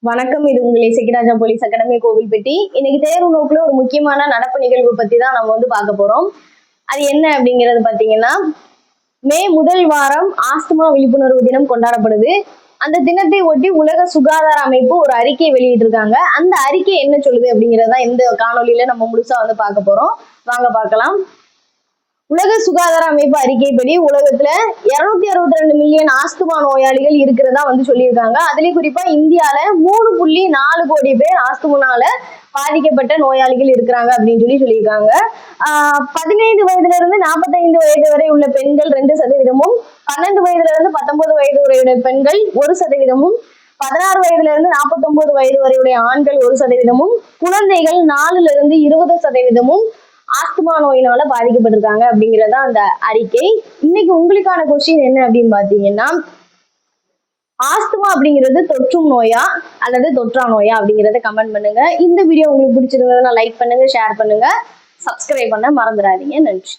வணக்கம். இது உங்கள் இசைக்கிராஜா போலீஸ் அகாடமி கோவில்பட்டி. இன்னைக்கு தேர்வு நோக்குல ஒரு முக்கியமான நடப்பு நிகழ்வு பத்தி தான் நம்ம பார்க்க போறோம். அது என்ன அப்படிங்கிறது பாத்தீங்கன்னா, மே முதல் வாரம் ஆஸ்துமா விழிப்புணர்வு தினம் கொண்டாடப்படுது. அந்த தினத்தை ஒட்டி உலக சுகாதார அமைப்பு ஒரு அறிக்கை வெளியிட்டிருக்காங்க. அந்த அறிக்கை என்ன சொல்லுது அப்படிங்கறத இந்த காணொலியில நம்ம முழுசா பார்க்க போறோம். வாங்க பார்க்கலாம். உலக சுகாதார அமைப்பு அறிக்கைப்படி உலகத்துல 262 மில்லியன் ஆஸ்துமா நோயாளிகள் இருக்கிறதா சொல்லியிருக்காங்க. அதுலயும் குறிப்பா இந்தியால 3.4 கோடி பேர் ஆஸ்துமானால பாதிக்கப்பட்ட நோயாளிகள் இருக்கிறாங்க அப்படின்னு சொல்லியிருக்காங்க. 15 வயதுல இருந்து 45 வயது வரை உள்ள பெண்கள் 2%, 12 வயதுல இருந்து 19 வயது வரை பெண்கள் 1%, 16 வயதுல இருந்து 49 வயது வரையுடைய ஆண்கள் 1%, குழந்தைகள் 4ல இருந்து 20% ஆஸ்துமா நோயினால பாதிக்கப்பட்டிருக்காங்க அப்படிங்கறதா அந்த அறிக்கை. இன்னைக்கு உங்களுக்கான கொஸ்டின் என்ன அப்படின்னு பாத்தீங்கன்னா, ஆஸ்துமா அப்படிங்கிறது தொற்றும் நோயா அல்லது தொற்றா நோயா அப்படிங்கறத கமெண்ட் பண்ணுங்க. இந்த வீடியோ உங்களுக்கு பிடிச்சிருந்ததுன்னா லைக் பண்ணுங்க, ஷேர் பண்ணுங்க, சப்ஸ்கிரைப் பண்ண மறந்துடாதீங்க. நன்றி.